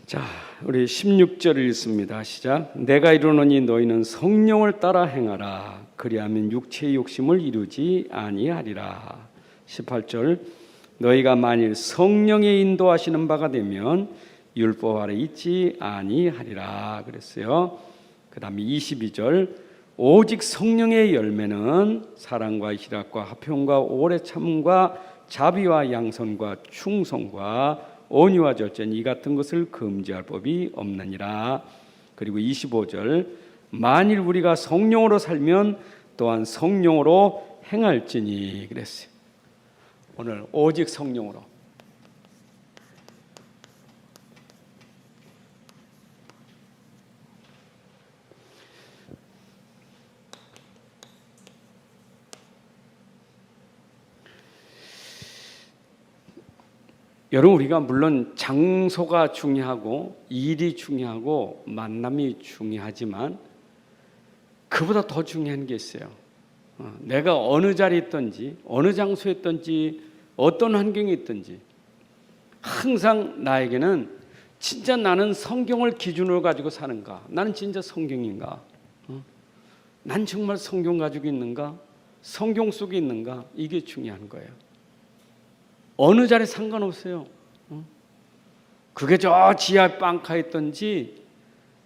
자, 우리 16절을 읽습니다. 시작. 내가 이르노니 너희는 성령을 따라 행하라. 그리하면 육체의 욕심을 이루지 아니하리라. 18절. 너희가 만일 성령의 인도하시는 바가 되면 율법 아래 있지 아니하리라 그랬어요. 그 다음에 22절. 오직 성령의 열매는 사랑과 희락과 화평과 오래 참음과 자비와 양선과 충성과 온유와 절제는 이 같은 것을 금지할 법이 없느니라. 그리고 25절. 만일 우리가 성령으로 살면 또한 성령으로 행할지니 그랬어요. 오늘 오직 성령으로. 여러분, 우리가 물론 장소가 중요하고 일이 중요하고 만남이 중요하지만 그보다 더 중요한 게 있어요. 내가 어느 자리에 있든지 어느 장소에 있든지 어떤 환경에 있든지 항상 나에게는 진짜 나는 성경을 기준으로 가지고 사는가? 나는 진짜 성경인가? 난 정말 성경 가지고 있는가? 성경 속에 있는가? 이게 중요한 거예요. 어느 자리에 상관없어요. 그게 저 지하 빵카에 있든지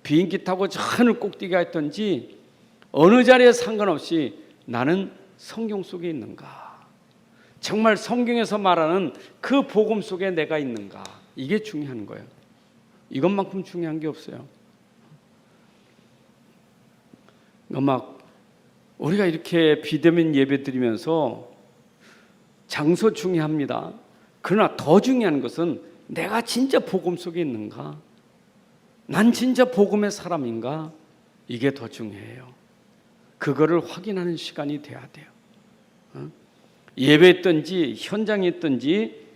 비행기 타고 저 하늘 꼭대기에 있든지 어느 자리에 상관없이 나는 성경 속에 있는가? 정말 성경에서 말하는 그 복음 속에 내가 있는가? 이게 중요한 거예요. 이것만큼 중요한 게 없어요. 막 우리가 이렇게 비대면 예배 드리면서 장소 중요합니다. 그러나 더 중요한 것은 내가 진짜 복음 속에 있는가? 난 진짜 복음의 사람인가? 이게 더 중요해요. 그거를 확인하는 시간이 돼야 돼요. 예배했든지 현장에 있든지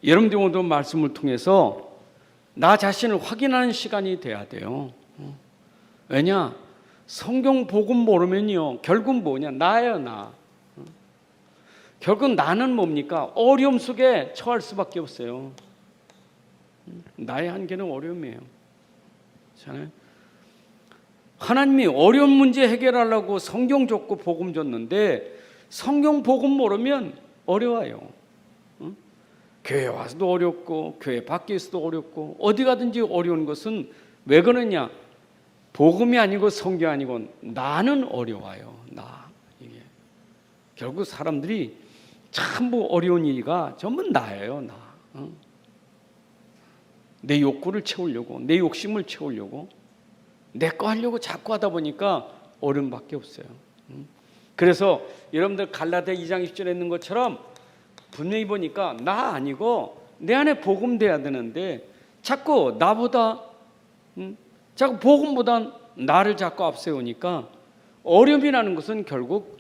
여러분들 오늘 말씀을 통해서 나 자신을 확인하는 시간이 돼야 돼요. 왜냐? 성경 복음 모르면요 결국 뭐냐? 나예요, 나. 결국 나는 뭡니까? 어려움 속에 처할 수밖에 없어요. 나의 한계는 어려움이에요. 하나님이 어려운 문제 해결하려고 성경 줬고 복음 줬는데 성경 복음 모르면 어려워요. 교회 와서도 어렵고 교회 밖에서도 어렵고 어디 가든지 어려운 것은 왜 그러냐? 복음이 아니고 성경 아니고 나는 어려워요. 나. 이게 결국 사람들이 전부 어려운 일이가 전부 나예요. 나. 내 욕구를 채우려고, 내 욕심을 채우려고, 내 거 하려고 자꾸 하다 보니까 어려움밖에 없어요. 그래서 여러분들 갈라디아 2장 20절에 있는 것처럼 분명히 보니까 나 아니고 내 안에 복음 돼야 되는데 자꾸 나보다 자꾸 복음보다 나를 자꾸 앞세우니까 어려움이라는 것은 결국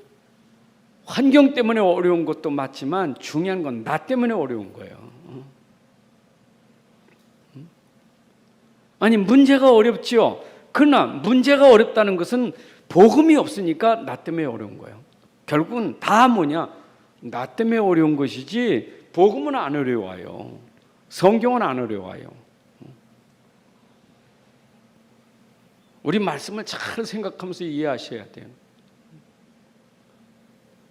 환경 때문에 어려운 것도 맞지만 중요한 건 나 때문에 어려운 거예요. 아니 문제가 어렵지요. 그러나 문제가 어렵다는 것은 복음이 없으니까 나 때문에 어려운 거예요. 결국은 다 뭐냐? 나 때문에 어려운 것이지 복음은 안 어려워요. 성경은 안 어려워요. 우리 말씀을 잘 생각하면서 이해하셔야 돼요.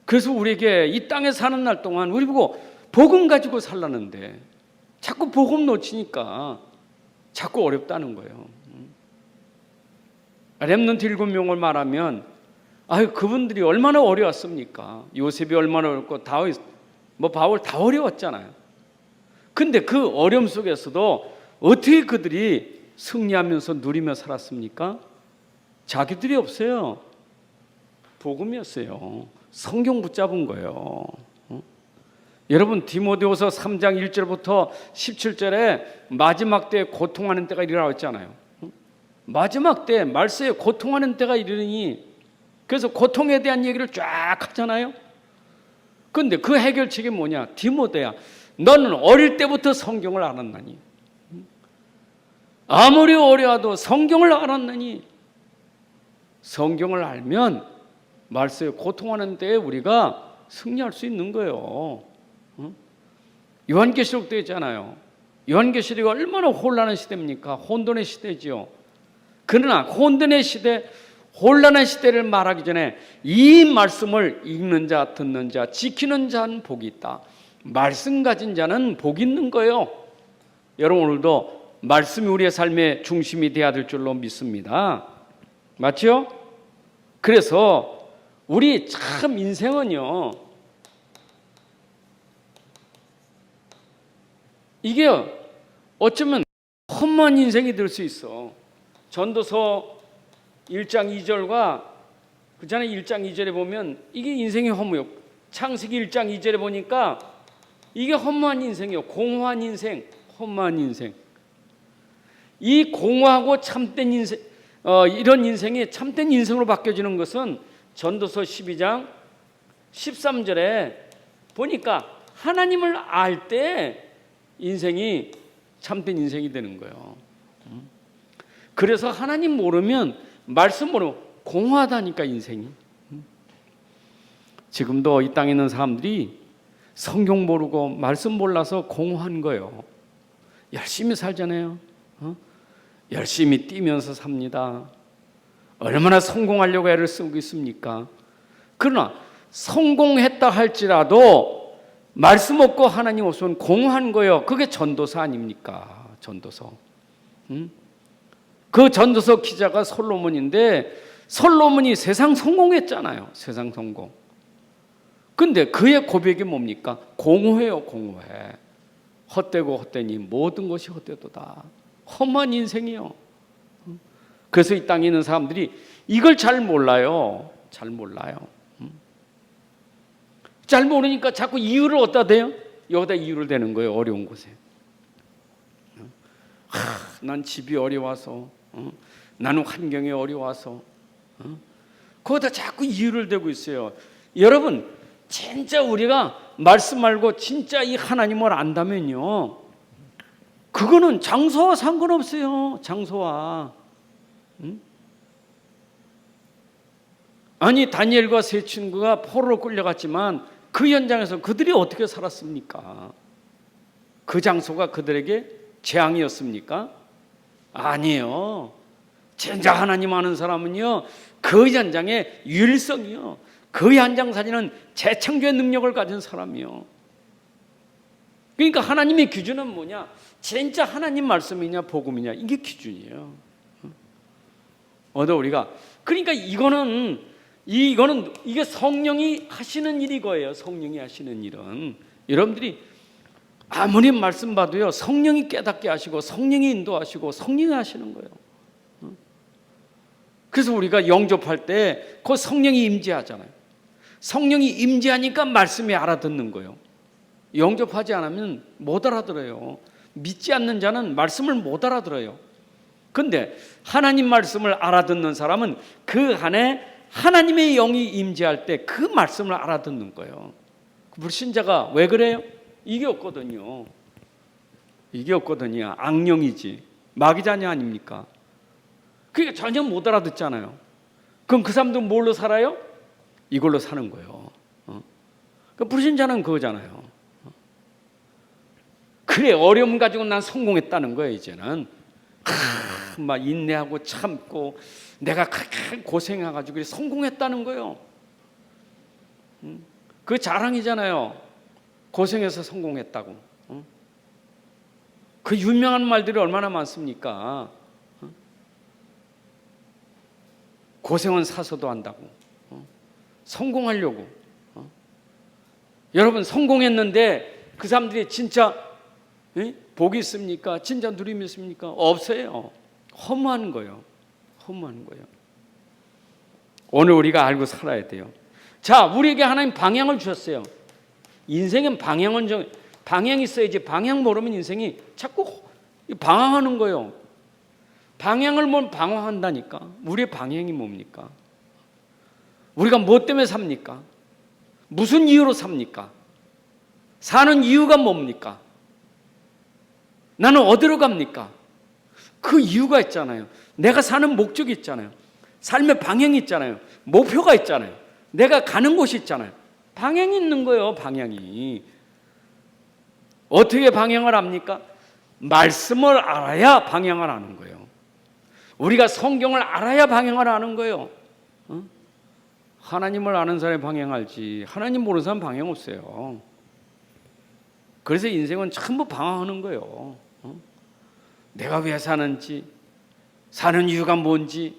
그래서 우리에게 이 땅에 사는 날 동안 우리 보고 복음 가지고 살라는데 자꾸 복음 놓치니까 자꾸 어렵다는 거예요. 렘넌트 7명을 말하면 그분들이 얼마나 어려웠습니까? 요셉이 얼마나 어렵고 다윗, 바울 다 어려웠잖아요. 근데 그 어려움 속에서도 어떻게 그들이 승리하면서 누리며 살았습니까? 자기들이 없어요. 복음이었어요. 성경 붙잡은 거예요. 여러분 디모데후서 3장 1절부터 17절에 마지막 때에 고통하는 때가 이르라고 했잖아요. 마지막 때 말세에 고통하는 때가 이르니 그래서 고통에 대한 얘기를 쫙 하잖아요. 그런데 그 해결책이 뭐냐? 디모데야 너는 어릴 때부터 성경을 알았나니 아무리 어려워도 성경을 알았나니 성경을 알면 말세에 고통하는 때에 우리가 승리할 수 있는 거예요. 요한계시록도 있잖아요. 요한계시록이 얼마나 혼란한 시대입니까? 혼돈의 시대지요. 그러나 혼돈의 시대, 혼란한 시대를 말하기 전에 이 말씀을 읽는 자, 듣는 자, 지키는 자는 복이 있다. 말씀 가진 자는 복이 있는 거예요. 여러분, 오늘도 말씀이 우리의 삶의 중심이 되어야 될 줄로 믿습니다. 맞죠? 그래서 우리 참 인생은요, 이게 어쩌면 험한 인생이 될 수 있어. 전도서 1장 2절과 그 전에 1장 2절에 보면 이게 인생의 허무요. 창세기 1장 2절에 보니까 이게 허무한 인생이요. 공허한 인생, 허무한 인생. 이 공허하고 참된 인생, 이런 인생이 참된 인생으로 바뀌어지는 것은 전도서 12장 13절에 보니까 하나님을 알 때 인생이 참된 인생이 되는 거예요. 그래서 하나님 모르면, 말씀 모르면 공허하다니까 인생이. 지금도 이 땅에 있는 사람들이 성경 모르고 말씀 몰라서 공허한 거예요. 열심히 살잖아요. 열심히 뛰면서 삽니다. 얼마나 성공하려고 애를 쓰고 있습니까? 그러나 성공했다 할지라도 말씀 없고 하나님 없으면 공허한 거예요. 그게 전도서 아닙니까? 전도서. 그 전도서 기자가 솔로몬인데, 솔로몬이 세상 성공했잖아요. 세상 성공. 근데 그의 고백이 뭡니까? 공허해요. 공허해. 헛되고 헛되니 모든 것이 헛되도다. 험한 인생이요. 그래서 이 땅에 있는 사람들이 이걸 잘 몰라요. 잘 몰라요. 잘 모르니까 자꾸 이유를 어디다 대요? 여기다 이유를 대는 거예요. 어려운 곳에. 난 집이 어려워서, 나는 환경이 어려워서, 거기다 자꾸 이유를 대고 있어요. 여러분, 진짜 우리가 말씀 알고 진짜 이 하나님을 안다면요, 그거는 장소와 상관없어요. 장소와. 아니, 다니엘과 세 친구가 포로로 끌려갔지만 그 현장에서 그들이 어떻게 살았습니까? 그 장소가 그들에게 재앙이었습니까? 아니에요. 진짜 하나님 아는 사람은요, 그 현장의 유일성이요, 그 현장 사진은 재창조의 능력을 가진 사람이요. 그러니까 하나님의 기준은 뭐냐? 진짜 하나님 말씀이냐 복음이냐, 이게 기준이에요. 우리가 그러니까 이게 성령이 하시는 일이거예요. 성령이 하시는 일은 여러분들이 아무리 말씀 봐도요, 성령이 깨닫게 하시고 성령이 인도하시고 성령이 하시는 거예요. 그래서 우리가 영접할 때 그 성령이 임재하잖아요. 성령이 임재하니까 말씀이 알아듣는 거예요. 영접하지 않으면 못 알아들어요. 믿지 않는 자는 말씀을 못 알아들어요. 근데 하나님 말씀을 알아듣는 사람은 그 안에 하나님의 영이 임재할 때 그 말씀을 알아듣는 거예요. 불신자가 왜 그래요? 이게 없거든요. 이게 없거든요. 악령이지, 마귀자녀 아닙니까? 그러니까 전혀 못 알아듣잖아요. 그럼 그 사람들은 뭘로 살아요? 이걸로 사는 거예요. 그 불신자는 그거잖아요. 그래, 어려움 가지고 난 성공했다는 거예요. 이제는 막 인내하고 참고 내가 고생해가지고 성공했다는 거예요. 그 자랑이잖아요. 고생해서 성공했다고. 그 유명한 말들이 얼마나 많습니까? 고생은 사서도 한다고. 성공하려고. 여러분, 성공했는데 그 사람들이 진짜 복이 있습니까? 진짜 누림이 있습니까? 없어요. 허무한 거예요. 허무한 거예요. 오늘 우리가 알고 살아야 돼요. 자, 우리에게 하나님 방향을 주셨어요. 인생은 방향이 있어야지. 방향 모르면 인생이 자꾸 방황하는 거예요. 방향을 모르면 방황한다니까. 우리의 방향이 뭡니까? 우리가 뭐 때문에 삽니까? 무슨 이유로 삽니까? 사는 이유가 뭡니까? 나는 어디로 갑니까? 그 이유가 있잖아요. 내가 사는 목적이 있잖아요. 삶의 방향이 있잖아요. 목표가 있잖아요. 내가 가는 곳이 있잖아요. 방향이 있는 거예요. 방향이. 어떻게 방향을 합니까? 말씀을 알아야 방향을 아는 거예요. 우리가 성경을 알아야 방향을 아는 거예요. 하나님을 아는 사람이 방향 알지, 하나님 모르는 사람 방향 없어요. 그래서 인생은 전부 방황하는 거예요. 내가 왜 사는지, 사는 이유가 뭔지,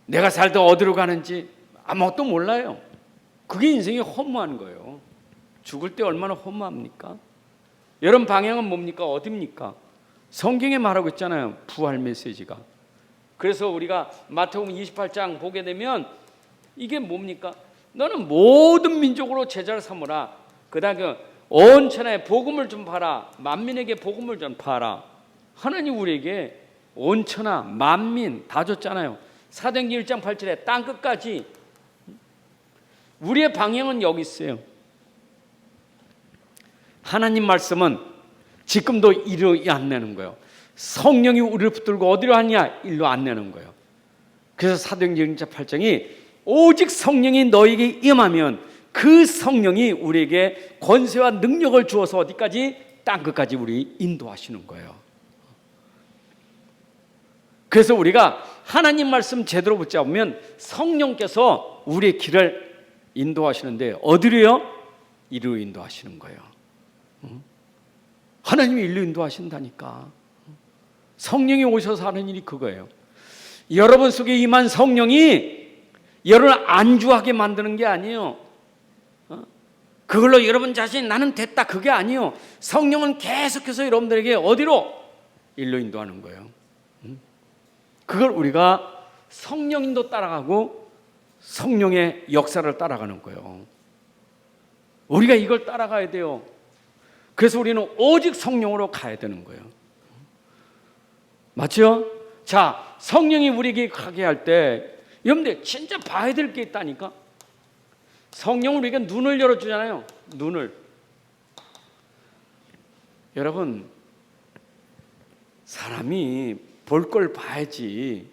내가 살다 어디로 가는지 아무것도 몰라요. 그게 인생이 허무한 거예요. 죽을 때 얼마나 허무합니까? 여러분, 방향은 뭡니까? 어딥니까? 성경에 말하고 있잖아요. 부활 메시지가. 그래서 우리가 마태복음 28장 보게 되면 이게 뭡니까? 너는 모든 민족으로 제자를 삼으라. 그다음에 온 천하에 복음을 전파하라. 만민에게 복음을 전파하라. 하나님 우리에게 온 천하 만민 다 줬잖아요. 사도행전 1장 8절에 땅 끝까지. 우리의 방향은 여기 있어요. 하나님 말씀은 지금도 이리 안 내는 거예요. 성령이 우리를 붙들고 어디로 하냐? 일로 안 내는 거예요. 그래서 사도행전 1장 8장이 오직 성령이 너에게 임하면 그 성령이 우리에게 권세와 능력을 주어서 어디까지? 땅 끝까지 우리 인도하시는 거예요. 그래서 우리가 하나님 말씀 제대로 붙잡으면 성령께서 우리의 길을 인도하시는데 어디로요? 이리로 인도하시는 거예요. 하나님이 일로 인도하신다니까. 성령이 오셔서 하는 일이 그거예요. 여러분 속에 임한 성령이 여러분을 안주하게 만드는 게 아니에요. 그걸로 여러분 자신이 나는 됐다, 그게 아니에요. 성령은 계속해서 여러분들에게 어디로? 일로 인도하는 거예요. 그걸 우리가 성령인도 따라가고 성령의 역사를 따라가는 거예요. 우리가 이걸 따라가야 돼요. 그래서 우리는 오직 성령으로 가야 되는 거예요. 맞죠? 자, 성령이 우리에게 가게 할 때 여러분들 진짜 봐야 될 게 있다니까. 성령은 우리에게 눈을 열어주잖아요. 눈을. 여러분, 사람이 볼 걸 봐야지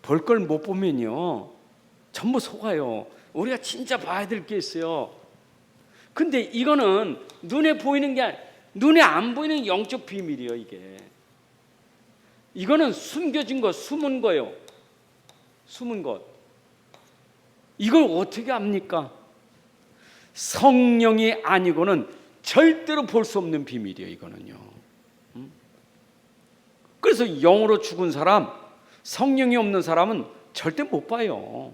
볼 걸 못 보면요 전부 속아요. 우리가 진짜 봐야 될 게 있어요. 근데 이거는 눈에 보이는 게 아니라 눈에 안 보이는 영적 비밀이에요. 이거는 숨겨진 것, 숨은 거예요. 숨은 것. 이걸 어떻게 압니까? 성령이 아니고는 절대로 볼 수 없는 비밀이에요. 이거는요. 그래서 영으로 죽은 사람, 성령이 없는 사람은 절대 못 봐요.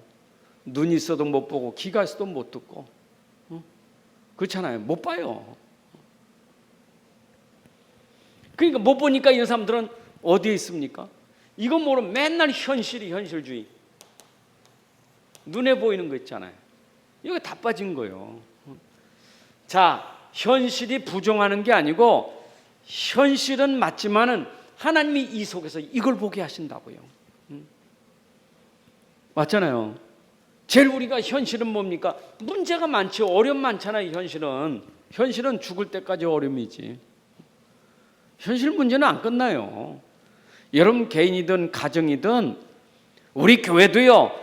눈이 있어도 못 보고 귀가 있어도 못 듣고 그렇잖아요. 못 봐요. 그러니까 못 보니까 이 사람들은 어디에 있습니까? 이건 모르 맨날 현실주의. 눈에 보이는 거 있잖아요. 이거 다 빠진 거예요. 자, 현실이 부정하는 게 아니고 현실은 맞지만은 하나님이 이 속에서 이걸 보게 하신다고요. 맞잖아요. 제일 우리가 현실은 뭡니까? 문제가 많죠. 어려움 많잖아요. 현실은 죽을 때까지 어려움이지. 현실 문제는 안 끝나요. 여러분 개인이든 가정이든 우리 교회도요.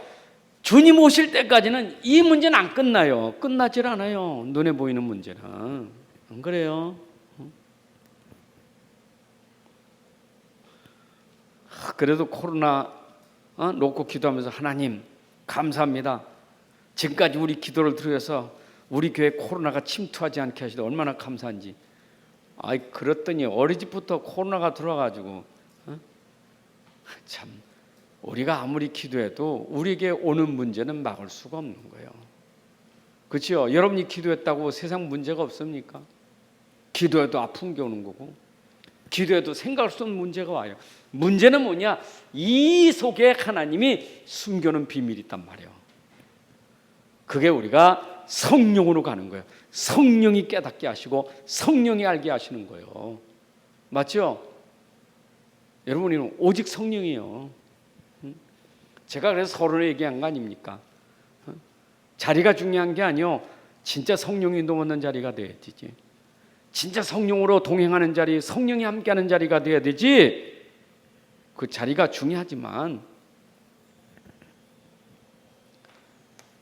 주님 오실 때까지는 이 문제는 안 끝나요. 끝나질 않아요. 눈에 보이는 문제는. 안 그래요? 그래도 코로나 놓고 기도하면서 하나님 감사합니다. 지금까지 우리 기도를 들어서 우리 교회 코로나가 침투하지 않게 하시다 얼마나 감사한지. 그랬더니 어린이집부터 코로나가 들어와가지고 참 우리가 아무리 기도해도 우리에게 오는 문제는 막을 수가 없는 거예요. 그렇죠? 여러분이 기도했다고 세상 문제가 없습니까? 기도해도 아픈 게 오는 거고 기도해도 생각할 수 없는 문제가 와요. 문제는 뭐냐? 이 속에 하나님이 숨겨놓은 비밀이 있단 말이에요. 그게 우리가 성령으로 가는 거예요. 성령이 깨닫게 하시고 성령이 알게 하시는 거예요. 맞죠? 여러분이 오직 성령이에요. 제가 그래서 서로 얘기한 거 아닙니까? 자리가 중요한 게 아니요. 진짜 성령이 넘는 자리가 돼야 되지. 진짜 성령으로 동행하는 자리, 성령이 함께하는 자리가 돼야 되지. 그 자리가 중요하지만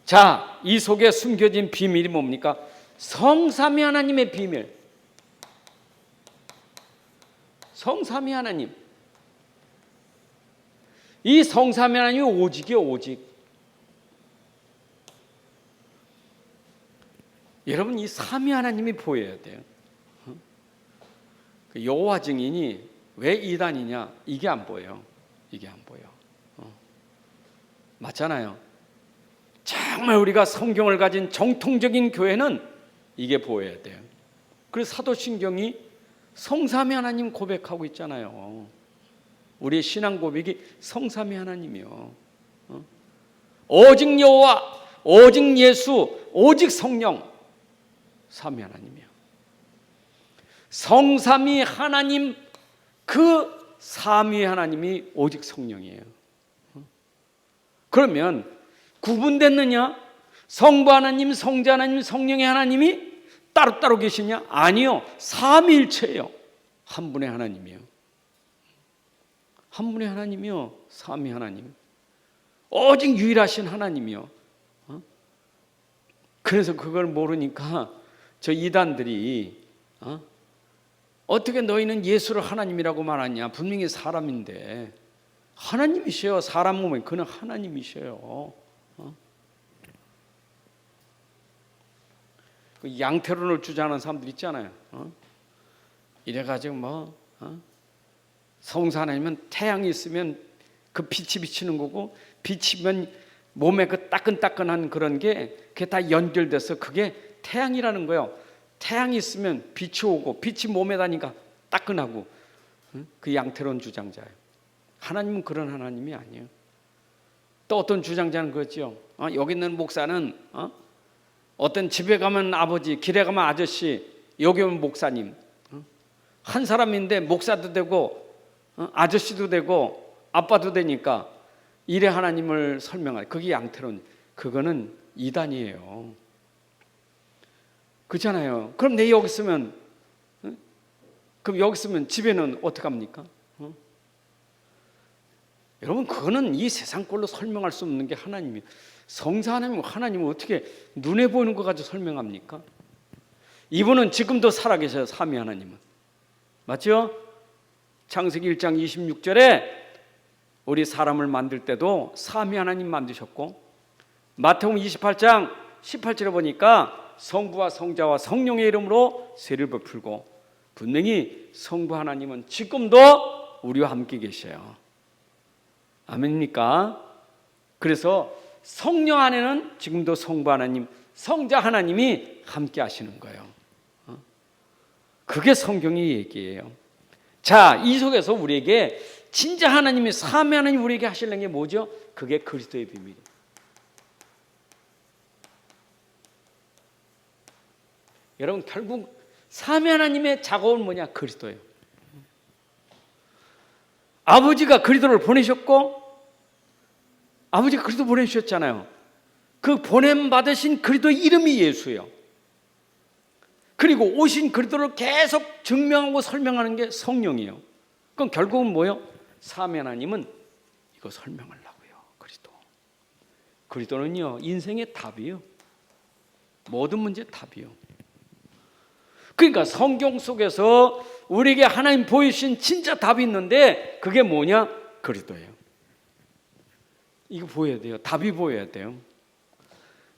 자, 이 속에 숨겨진 비밀이 뭡니까? 성삼위 하나님의 비밀. 성삼위 하나님. 이 성삼위 하나님이 오직이요, 오직. 여러분, 이 삼위 하나님이 보여야 돼요. 여호와 증인이 왜 이단이냐? 이게 안 보여. 이게 안 보여. 맞잖아요. 정말 우리가 성경을 가진 정통적인 교회는 이게 보여야 돼요. 그래서 사도신경이 성삼위 하나님 고백하고 있잖아요. 우리의 신앙 고백이 성삼위 하나님이요. 오직 여호와, 오직 예수, 오직 성령, 삼위 하나님이요. 성삼위 하나님, 그 삼위 하나님이 오직 성령이에요. 그러면 구분됐느냐? 성부 하나님, 성자 하나님, 성령의 하나님이 따로따로 계시냐? 아니요. 삼위일체예요. 한 분의 하나님이요. 한 분의 하나님이요. 삼위 하나님. 오직 유일하신 하나님이요. 그래서 그걸 모르니까 저 이단들이 어떻게 너희는 예수를 하나님이라고 말하냐? 분명히 사람인데. 하나님이셔요. 사람 몸에 그는 하나님이셔요. 그 양태론을 주장하는 사람들 있잖아요. 이래가지고 성사 하나님은 태양이 있으면 그 빛이 비치는 거고, 비치면 몸에 그 따끈따끈한 그런 게 그게 다 연결돼서 그게 태양이라는 거예요. 태양이 있으면 빛이 오고, 빛이 몸에 다니까 따끈하고. 그 양태론 주장자예요. 하나님은 그런 하나님이 아니에요. 또 어떤 주장자는 그렇죠. 여기 있는 목사는 어떤 집에 가면 아버지, 길에 가면 아저씨, 여기 오면 목사님. 한 사람인데 목사도 되고 아저씨도 되고 아빠도 되니까 이래 하나님을 설명할, 그게 양태론. 그거는 이단이에요. 그렇잖아요. 그럼 내 여기 있으면, 그럼 여기 있으면 집에는 어떡합니까? 여러분, 그거는 이 세상 꼴로 설명할 수 없는 게 하나님이에요. 성사 하나님, 하나님은 어떻게 눈에 보이는 거 가지고 설명합니까? 이분은 지금도 살아계셔요. 삼위 하나님은. 맞죠? 창세기 1장 26절에 우리 사람을 만들 때도 삼위 하나님 만드셨고, 마태복음 28장 18절에 보니까 성부와 성자와 성령의 이름으로 세를 베풀고, 분명히 성부 하나님은 지금도 우리와 함께 계셔요. 아멘입니까? 그래서 성령 안에는 지금도 성부 하나님, 성자 하나님이 함께 하시는 거예요. 그게 성경의 얘기예요. 자, 이 속에서 우리에게 진짜 하나님이, 삼위 하나님 우리에게 하시는 게 뭐죠? 그게 그리스도의 비밀이에요. 여러분, 결국 삼위 하나님의 작업은 뭐냐? 그리스도예요. 아버지가 그리스도를 보내셨고, 아버지가 그리스도 보내주셨잖아요. 그 보냄 받으신 그리스도의 이름이 예수예요. 그리고 오신 그리스도를 계속 증명하고 설명하는 게 성령이에요. 그럼 결국은 뭐예요? 삼위 하나님은 이거 설명하려고요. 그리스도. 그리스도는요, 인생의 답이에요. 모든 문제의 답이에요. 그러니까 성경 속에서 우리에게 하나님 보이신 진짜 답이 있는데, 그게 뭐냐? 그리스도예요. 이거 보여야 돼요. 답이 보여야 돼요.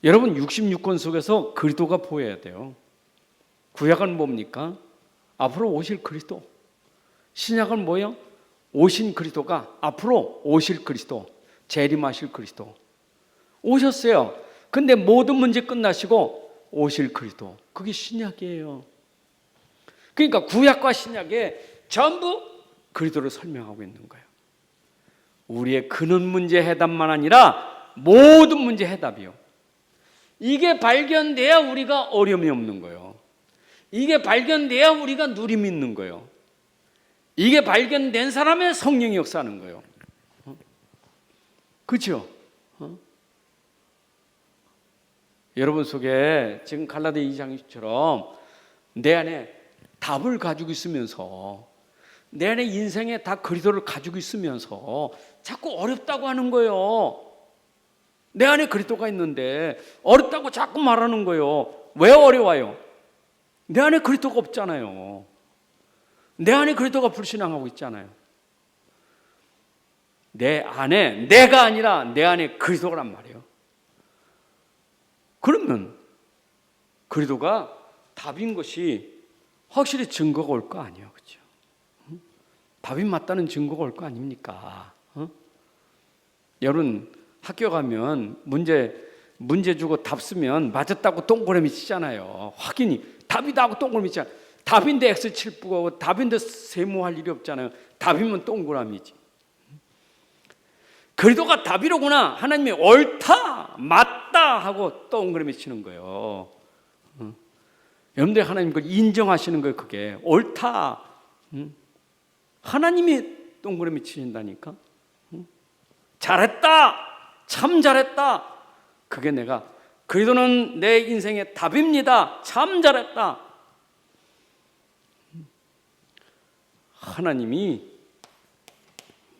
여러분, 66권 속에서 그리스도가 보여야 돼요. 구약은 뭡니까? 앞으로 오실 그리스도. 신약은 뭐예요? 오신 그리스도가 앞으로 오실 그리스도, 재림하실 그리스도. 오셨어요. 근데 모든 문제 끝나시고 오실 그리스도. 그게 신약이에요. 그러니까 구약과 신약에 전부 그리스도를 설명하고 있는 거예요. 우리의 근원 문제 해답만 아니라 모든 문제 해답이요. 이게 발견돼야 우리가 어려움이 없는 거예요. 이게 발견돼야 우리가 누림이 있는 거예요. 이게 발견된 사람의 성령이 역사하는 거예요. 그렇죠? 여러분 속에 지금 갈라디아 2장처럼 내 안에 답을 가지고 있으면서, 내 안에 인생에 다 그리스도를 가지고 있으면서 자꾸 어렵다고 하는 거예요. 내 안에 그리스도가 있는데 어렵다고 자꾸 말하는 거예요. 왜 어려워요? 내 안에 그리스도가 없잖아요. 내 안에 그리스도가 불신앙하고 있잖아요. 내 안에 내가 아니라 내 안에 그리스도란 말이에요. 그러면 그리스도가 답인 것이 확실히 증거가 올 거 아니에요, 그렇죠? 답이 맞다는 증거가 올 거 아닙니까? 여러분 학교 가면 문제 주고 답 쓰면 맞았다고 동그라미 치잖아요. 확인이 답이다 하고 동그라미 치잖아요. 답인데 X 칠 뿌고 답인데 세모할 일이 없잖아요. 답이면 동그라미지. 그리스도가 답이로구나. 하나님이 옳다, 맞다 하고 동그라미 치는 거예요. 여러분들 하나님 그걸 인정하시는 거예요. 그게 옳다. 하나님이 동그라미 치신다니까. 잘했다, 참 잘했다. 그게 내가 그리스도는 내 인생의 답입니다. 참 잘했다. 하나님이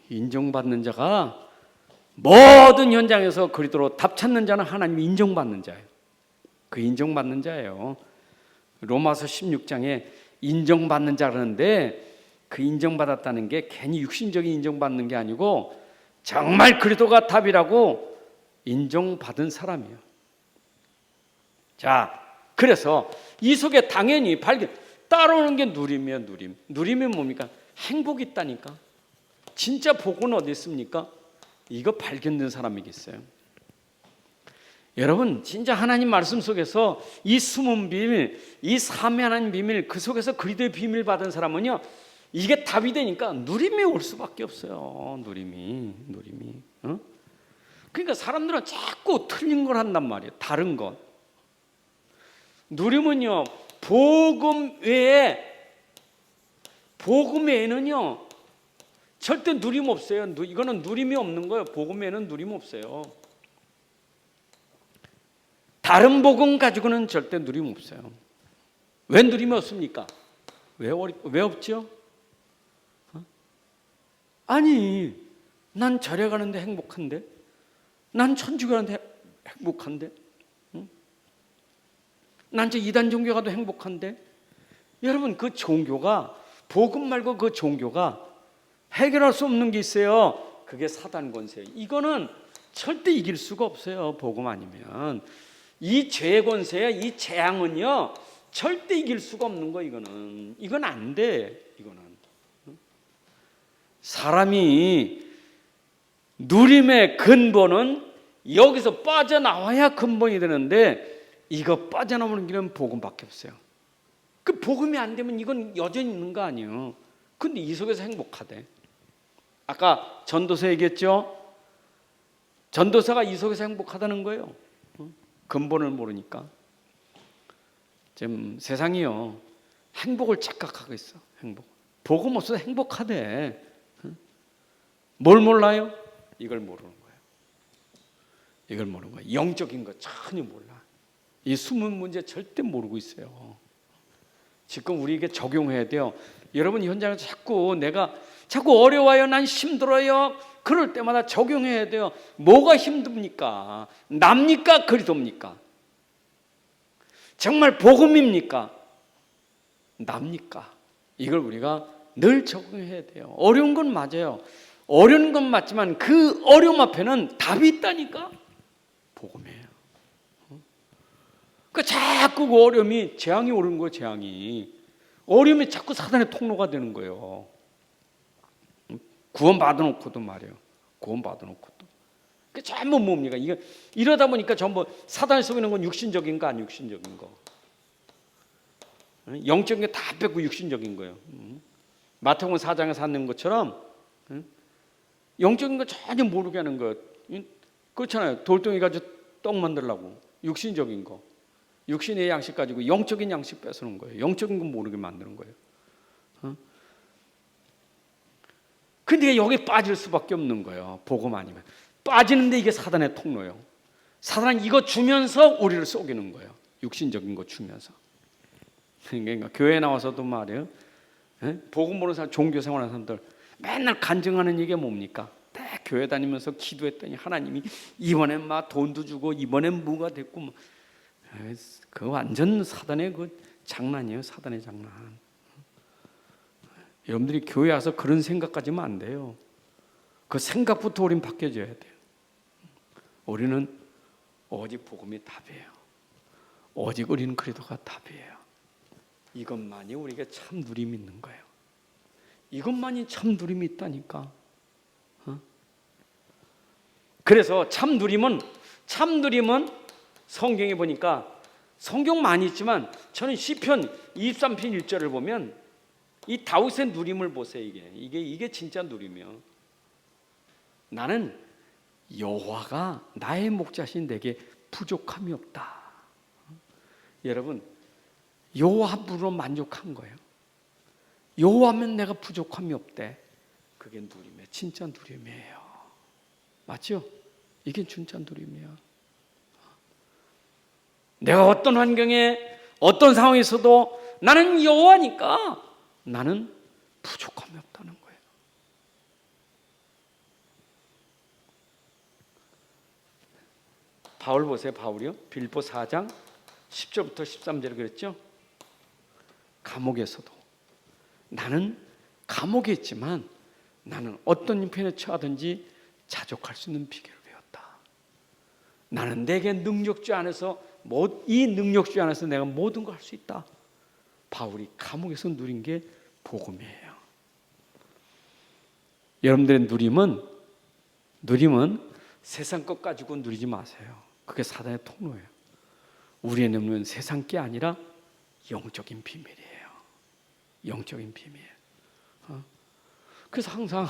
인정받는 자가 모든 현장에서 그리스도로 답 찾는 자는 하나님이 인정받는 자예요. 그 인정받는 자예요. 로마서 16장에 인정받는 자라는데 그 인정받았다는 게 괜히 육신적인 인정받는 게 아니고 정말 그리스도가 답이라고 인정받은 사람이에요. 자, 그래서 이 속에 당연히 따라오는 게 누림이에요. 누림이 뭡니까? 행복이 있다니까. 진짜 복은 어디 있습니까? 이거 발견된 사람이겠어요? 여러분 진짜 하나님 말씀 속에서 이 숨은 비밀, 이 사매하는 비밀, 그 속에서 그리스도의 비밀 받은 사람은요, 이게 답이 되니까 누림이 올 수밖에 없어요. 누림이. 그러니까 사람들은 자꾸 틀린 걸 한단 말이에요. 다른 것. 누림은요, 복음 외에는요 절대 누림 없어요. 이거는 누림이 없는 거예요. 복음 외에는 누림 없어요. 다른 복음 가지고는 절대 누림 없어요. 왜 누림이 없습니까? 왜 없죠? 아니, 난 절에 가는데 행복한데, 난 천주교 가는데 행복한데, 난 저 이단 종교 가도 행복한데. 여러분 그 종교가, 복음 말고 그 종교가 해결할 수 없는 게 있어요. 그게 사단 권세예요. 이거는 절대 이길 수가 없어요. 복음 아니면. 이 죄의 권세, 이 재앙은요 절대 이길 수가 없는 거. 이건 안 돼. 이거는 사람이 누림의 근본은 여기서 빠져나와야 근본이 되는데, 이거 빠져나오는 길은 복음밖에 없어요. 그 복음이 안 되면 이건 여전히 있는 거 아니에요. 근데 이 속에서 행복하대. 아까 전도서 얘기했죠. 전도서가 이 속에서 행복하다는 거예요. 근본을 모르니까. 지금 세상이요 행복을 착각하고 있어. 행복. 복음 없어도 행복하대. 뭘 몰라요? 이걸 모르는 거예요. 이걸 모르는 거예요. 영적인 거 전혀 몰라. 이 숨은 문제 절대 모르고 있어요. 지금 우리에게 적용해야 돼요. 여러분 현장에서 자꾸 어려워요, 난 힘들어요, 그럴 때마다 적용해야 돼요. 뭐가 힘듭니까? 납니까? 그리스도입니까? 정말 복음입니까? 납니까? 이걸 우리가 늘 적용해야 돼요. 어려운 건 맞아요. 어려운 건 맞지만 그 어려움 앞에는 답이 있다니까. 복음이에요. 그 자꾸 그 어려움이 재앙이 오는 거예요. 재앙이. 어려움이 자꾸 사단의 통로가 되는 거예요. 구원 받아놓고도 말이에요. 구원 받아놓고도. 그 전부 뭡니까? 이러다 보니까 전부 사단이 속이는 건 육신적인 거, 안 육신적인 거. 영적인 게 다 뺏고 육신적인 거예요. 마태복음 4장에서 하는 것처럼 영적인 거 전혀 모르게 하는 거예요. 그렇잖아요. 돌덩이 가지고 떡 만들려고 육신적인 거, 육신의 양식 가지고 영적인 양식 뺏어놓은 거예요. 영적인 건 모르게 만드는 거예요. 근데 여기 빠질 수밖에 없는 거예요. 복음 아니면. 빠지는데 이게 사단의 통로예요. 사단은 이거 주면서 우리를 속이는 거예요. 육신적인 거 주면서. 그러니까 교회에 나와서도 말이에요. 복음 보는 사람, 종교 생활하는 사람들 맨날 간증하는 얘기가 뭡니까? 다 교회 다니면서 기도했더니 하나님이 이번엔 막 돈도 주고 이번엔 뭐가 됐고 뭐. 그 완전 사단의 그 장난이에요. 사단의 장난. 여러분들이 교회 와서 그런 생각 가지면 안 돼요. 그 생각부터 우린 바뀌어져야 돼요. 우리는 오직 복음이 답이에요. 오직 우리는 그리스도가 답이에요. 이것만이 우리가 참 누림이 있는 거예요. 이것만이 참 누림이 있다니까. 그래서 참 누림은 성경에 보니까 성경 많이 있지만 저는 시편 23편 1절을 보면 이 다윗의 누림을 보세요. 이게 진짜 누림이요. 나는 여호와가 나의 목자신 내게 부족함이 없다. 여러분, 여호와 부르러 만족한 거예요. 여호와면 내가 부족함이 없대. 그게 누림이에요. 진짜 누림이에요. 맞죠? 이게 진짜 누림이야. 내가 어떤 환경에 어떤 상황에서도 나는 여호와니까 나는 부족함이 없다는 거예요. 바울 보세요. 바울이요. 빌립보 4장 10절부터 13절을 그랬죠. 감옥에서도 나는 감옥에 있지만 나는 어떤 형편에 처하든지 자족할 수 있는 비결을 배웠다. 나는 내게 능력주 안에서 이 능력주 안에서 내가 모든 걸 할 수 있다. 바울이 감옥에서 누린 게 복음이에요. 여러분들의 누림은 세상 것 가지고 누리지 마세요. 그게 사단의 통로예요. 우리의 누림은 세상 게 아니라 영적인 비밀이에요. 영적인 비밀이에요. 그래서 항상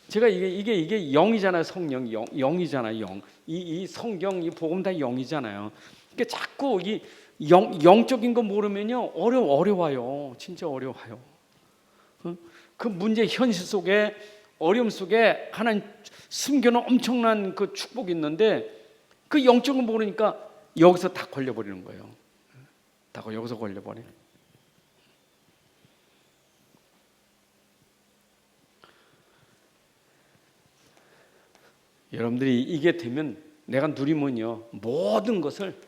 제가 이게 영이잖아요. 성령 영이잖아요. 이 성경 이 복음 다 영이잖아요. 그러니까 자꾸 이 영적인 거 모르면요 어려워요. 진짜 어려워요. 그 문제 현실 속에 어려움 속에 하나님 숨겨놓은 엄청난 그 축복이 있는데 그 영적인 거 모르니까 여기서 다 걸려버리는 거예요. 다 여기서 걸려버려. 여러분들이 이게 되면 내가 누리면요 모든 것을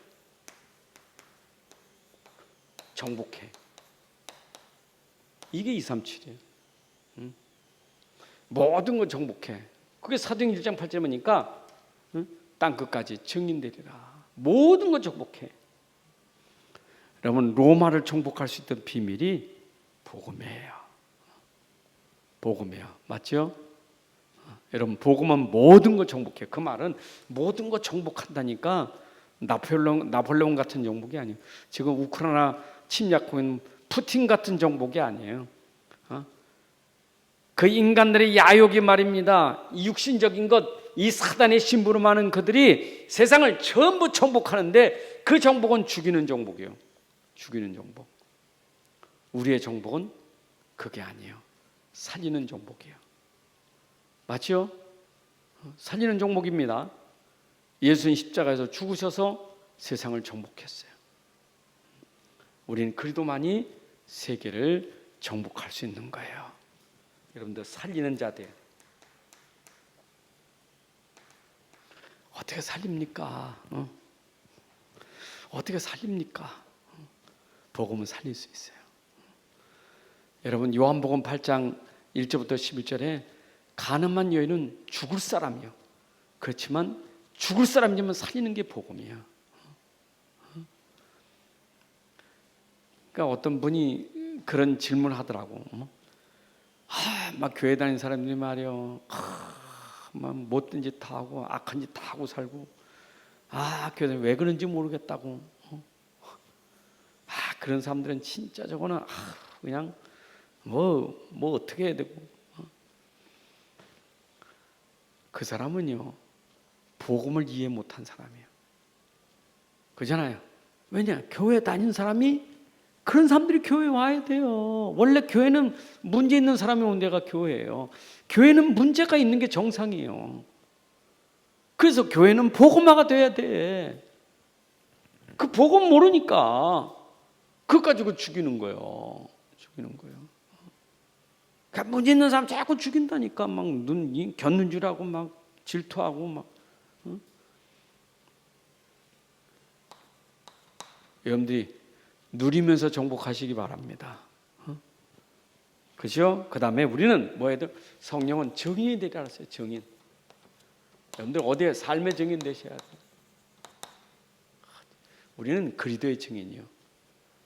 정복해. 이게 237이에요. 모든 걸 정복해. 그게 사도행 1장 8절에 보니까 땅끝까지 증인되리라. 모든 걸 정복해. 여러분 로마를 정복할 수 있던 비밀이 복음이에요. 복음이에요. 맞죠? 여러분 복음은 모든 걸 정복해. 그 말은 모든 걸 정복한다니까 나폴레옹 같은 정복이 아니에요. 지금 우크라이나 침략하고 있는 푸틴 같은 정복이 아니에요. 그 인간들의 야욕이 말입니다. 이 육신적인 것, 이 사단의 심부름하는 그들이 세상을 전부 정복하는데 그 정복은 죽이는 정복이에요. 죽이는 정복. 우리의 정복은 그게 아니에요. 살리는 정복이에요. 맞죠? 살리는 정복입니다. 예수님 십자가에서 죽으셔서 세상을 정복했어요. 우리는 그리스도만이 세계를 정복할 수 있는 거예요. 여러분들 살리는 자들 어떻게 살립니까? 어떻게 살립니까? 복음은 살릴 수 있어요. 여러분 요한복음 8장 1절부터 11절에 가늠한 여인은 죽을 사람이요. 그렇지만 죽을 사람이면 살리는 게 복음이에요. 그러니까 어떤 분이 그런 질문을 하더라고. 막 교회 다니는 사람들이 말이요. 막 못된 짓 다 하고 악한 짓 다 하고 살고 교회 왜 그런지 모르겠다고. 그런 사람들은 진짜 저거는 그냥 뭐 어떻게 해야 되고. 그 사람은요 복음을 이해 못한 사람이에요. 그잖아요. 왜냐? 교회 다니는 사람이 그런 사람들이 교회에 와야 돼요. 원래 교회는 문제 있는 사람이 온 데가 교회예요. 교회는 문제가 있는 게 정상이에요. 그래서 교회는 복음화가 돼야 돼. 그 복음 모르니까 그거 가지고 죽이는 거예요. 죽이는 거예요. 그러니까 문제 있는 사람 자꾸 죽인다니까. 막 곁눈질하고 막 질투하고 막. 여러분들이 누리면서 정복하시기 바랍니다. 그죠? 그 다음에 우리는 뭐 해야 돼? 성령은 증인이 되리라 했어요. 증인. 여러분들 어디에 삶의 증인 되셔야 돼요. 우리는 그리스도의 증인이요.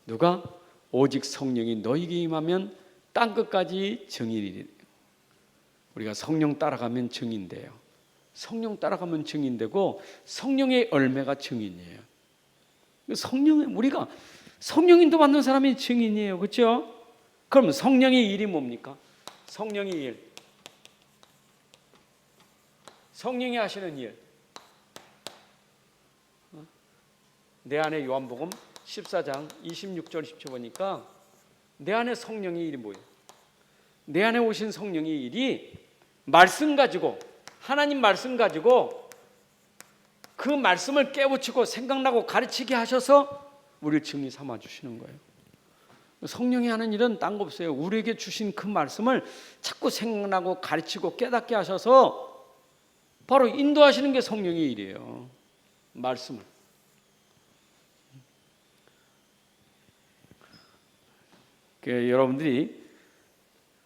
누가? 오직 성령이 너희에게 임하면 땅 끝까지 증인이래. 우리가 성령 따라가면 증인돼요. 성령 따라가면 증인되고 성령의 열매가 증인이에요. 성령, 우리가 성령인도 받는 사람이 증인이에요. 그렇죠? 그럼 성령의 일이 뭡니까? 성령의 일. 성령이 하시는 일. 내 안에 요한복음 14장 26절 10절 보니까 내 안에 성령의 일이 뭐예요? 내 안에 오신 성령의 일이 말씀 가지고, 하나님 말씀 가지고 그 말씀을 깨우치고 생각나고 가르치게 하셔서 우리를 증인 삼아 주시는 거예요. 성령이 하는 일은 딴 거 없어요. 우리에게 주신 그 말씀을 자꾸 생각나고 가르치고 깨닫게 하셔서 바로 인도하시는 게 성령의 일이에요. 말씀을. 여러분들이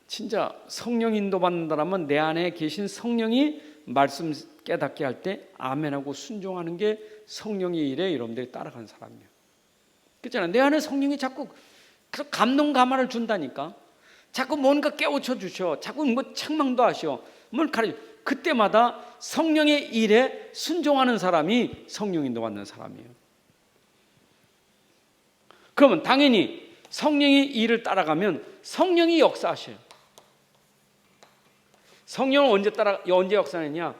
진짜 성령 인도 받는다면 내 안에 계신 성령이 말씀 깨닫게 할 때 아멘하고 순종하는 게 성령의 일에 여러분들이 따라가는 사람이에요. 그렇잖아요. 내 안에 성령이 자꾸 감동 감화를 준다니까. 자꾸 뭔가 깨우쳐 주셔. 자꾸 뭐 책망도 하셔. 뭘 가르쳐. 그때마다 성령의 일에 순종하는 사람이 성령 인도 받는 사람이에요. 그러면 당연히 성령의 일을 따라가면 성령이 역사하셔요. 성령은 언제 역사하느냐?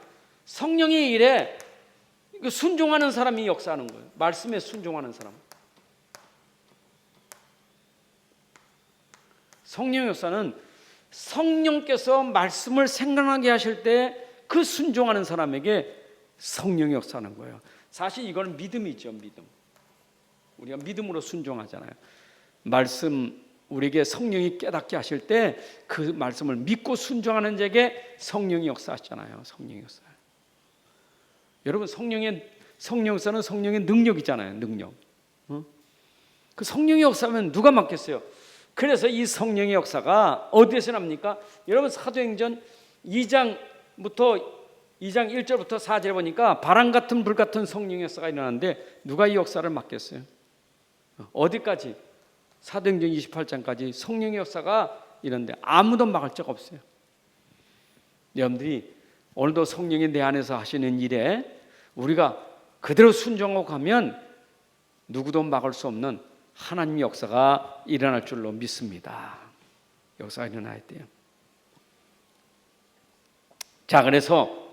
성령의 일에 순종하는 사람이 역사하는 거예요. 말씀에 순종하는 사람. 성령 역사는 성령께서 말씀을 생각나게 하실 때 그 순종하는 사람에게 성령이 역사하는 거예요. 사실 이거는 믿음이죠. 믿음. 우리가 믿음으로 순종하잖아요. 말씀, 우리에게 성령이 깨닫게 하실 때 그 말씀을 믿고 순종하는 자에게 성령이 역사하시잖아요. 성령이 역사. 여러분, 성령 역사는 성령의 능력이잖아요. 능력. 그 성령의 역사면 누가 맡겠어요? 그래서 이 성령의 역사가 어디에서 납니까? 여러분, 사도행전 2장 1절부터 4절에 보니까 바람 같은 불 같은 성령의 역사가 일어나는데 누가 이 역사를 맡겠어요? 어디까지? 사도행전 28장까지 성령의 역사가 이런데 아무도 막을 적 없어요. 여러분들이 오늘도 성령이 내 안에서 하시는 일에 우리가 그대로 순종하고 가면 누구도 막을 수 없는 하나님의 역사가 일어날 줄로 믿습니다. 역사가 일어나야 돼요. 자, 그래서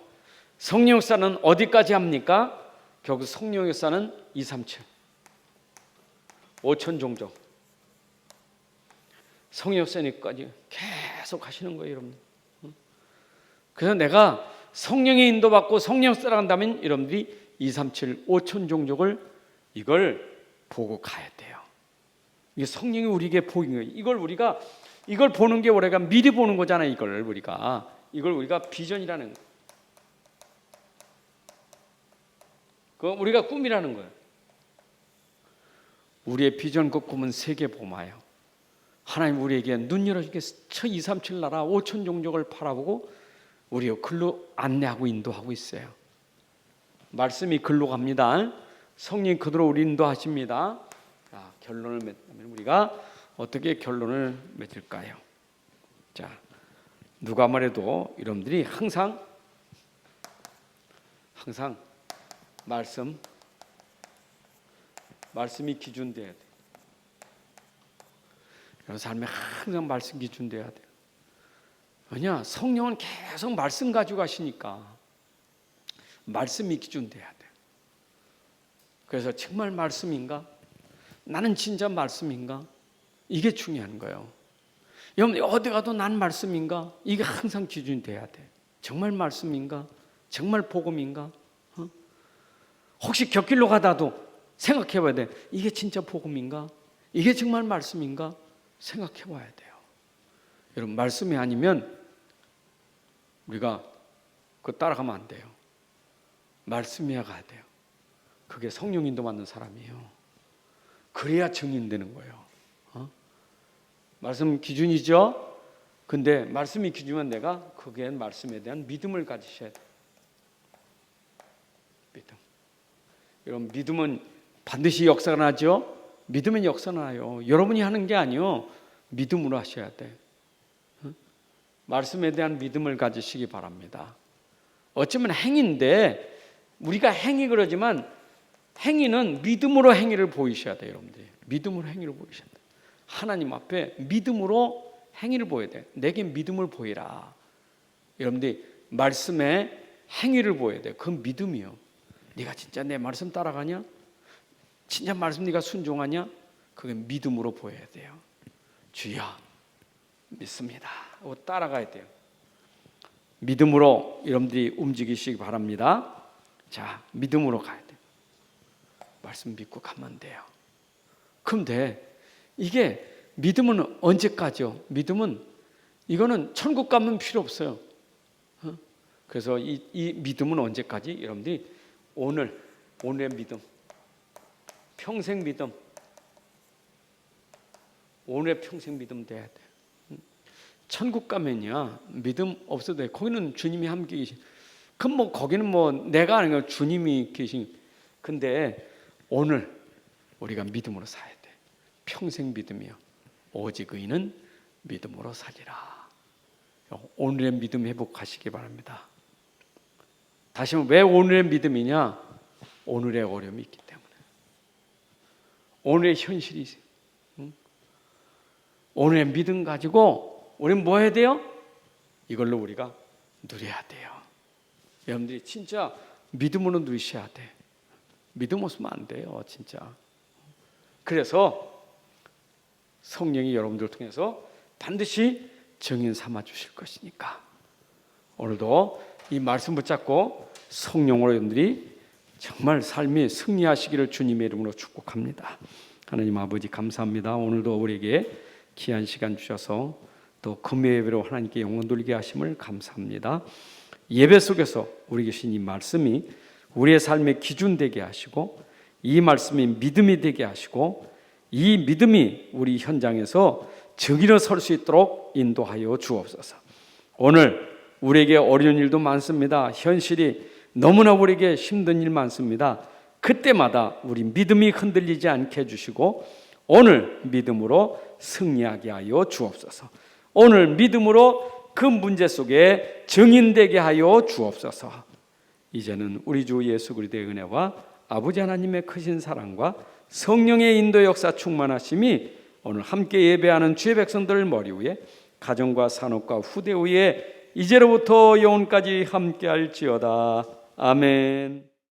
성령 역사는 어디까지 합니까? 결국 성령 역사는 237 5천 종족 성령 역사까지 계속 하시는 거예요, 여러분. 그래서 내가 성령의 인도받고 성령 따라간다면 여러분들이 237 5천 종족을 이걸 보고 가야 돼요. 이게 성령이 우리에게 보인 거예요. 이걸 보는 게 우리가 미리 보는 거잖아요. 이걸 우리가 비전이라는 거예요. 그거 우리가 꿈이라는 거예요. 우리의 비전 그 꿈은 세계 복음화예요. 하나님 우리에게 눈 열어주게 237 나라 5천 종족을 바라보고 우리가 글로 안내하고 인도하고 있어요. 말씀이 글로 갑니다. 성령이 그대로 우리 인도하십니다. 자, 결론을 맺으면 우리가 어떻게 결론을 맺을까요? 자, 누가 말해도 여러분들이 항상 말씀이 기준돼야 돼요. 여러분 삶에 항상 말씀 기준돼야 돼요. 왜냐? 성령은 계속 말씀 가지고 가시니까 말씀이 기준돼야 돼요. 그래서 정말 말씀인가? 나는 진짜 말씀인가? 이게 중요한 거예요. 여러분 어디 가도 난 말씀인가? 이게 항상 기준이 돼야 돼. 정말 말씀인가? 정말 복음인가? 혹시 곁길로 가다도 생각해 봐야 돼. 이게 진짜 복음인가? 이게 정말 말씀인가? 생각해 봐야 돼요. 여러분 말씀이 아니면 우리가 그거 따라가면 안 돼요. 말씀이야 가야 돼요. 그게 성령 인도 받는 사람이에요. 그래야 증인되는 거예요. 말씀 기준이죠. 근데 말씀이 기준이면 내가 거기에 말씀에 대한 믿음을 가지셔야 돼. 믿음. 여러분, 믿음은 반드시 역사가 나죠? 믿으면 역사가 나요. 여러분이 하는 게 아니요, 믿음으로 하셔야 돼. 말씀에 대한 믿음을 가지시기 바랍니다. 어쩌면 행위인데, 우리가 행위 그러지만 행위는 믿음으로 행위를 보이셔야 돼요. 여러분들이 믿음으로 행위를 보이셔야 돼요. 하나님 앞에 믿음으로 행위를 보여야 돼. 내게 믿음을 보이라. 여러분들이 말씀에 행위를 보여야 돼. 그건 믿음이요. 네가 진짜 내 말씀 따라가냐? 진짜 말씀 네가 순종하냐? 그게 믿음으로 보여야 돼요. 주여 믿습니다 하고 따라가야 돼요. 믿음으로 여러분들이 움직이시기 바랍니다. 자, 믿음으로 가야 돼요. 말씀 믿고 가면 돼요. 그럼 돼. 이게 믿음은 언제까지요? 믿음은 이거는 천국 가면 필요 없어요. 그래서 이 믿음은 언제까지? 여러분들이 오늘의 믿음, 평생 믿음, 오늘의 평생 믿음 돼야 돼. 천국 가면요, 믿음 없어도 돼. 거기는 주님이 함께 계신. 그럼 뭐 거기는 뭐 내가 아니라 주님이 계신. 근데 오늘 우리가 믿음으로 살아야 돼. 평생 믿음이요. 오직 의인은 믿음으로 살리라. 오늘의 믿음 회복하시기 바랍니다. 다시 한번, 왜 오늘의 믿음이냐? 오늘의 어려움이 있기 때문에. 오늘의 현실이 있어요. 오늘의 믿음 가지고 우리는 뭐 해야 돼요? 이걸로 우리가 누려야 돼요. 여러분들이 진짜 믿음으로 누리셔야 돼. 믿음 없으면 안 돼요, 진짜. 그래서 성령이 여러분들을 통해서 반드시 증인 삼아 주실 것이니까 오늘도 이 말씀 붙잡고 성령으로 여러분들이 정말 삶이 승리하시기를 주님의 이름으로 축복합니다. 하나님 아버지 감사합니다. 오늘도 우리에게 귀한 시간 주셔서 또 금요 예배로 하나님께 영광 돌리게 하심을 감사합니다. 예배 속에서 우리 계신 이 말씀이 우리의 삶의 기준 되게 하시고, 이 말씀이 믿음이 되게 하시고, 이 믿음이 우리 현장에서 증인으로 설 수 있도록 인도하여 주옵소서. 오늘 우리에게 어려운 일도 많습니다. 현실이 너무나 우리에게 힘든 일 많습니다. 그때마다 우리 믿음이 흔들리지 않게 해주시고 오늘 믿음으로 승리하게 하여 주옵소서. 오늘 믿음으로 그 문제 속에 증인되게 하여 주옵소서. 이제는 우리 주 예수 그리스도의 은혜와 아버지 하나님의 크신 사랑과 성령의 인도 역사 충만하심이 오늘 함께 예배하는 주의 백성들 머리 위에, 가정과 산업과 후대 위에 이제로부터 영원까지 함께할지어다. 아멘.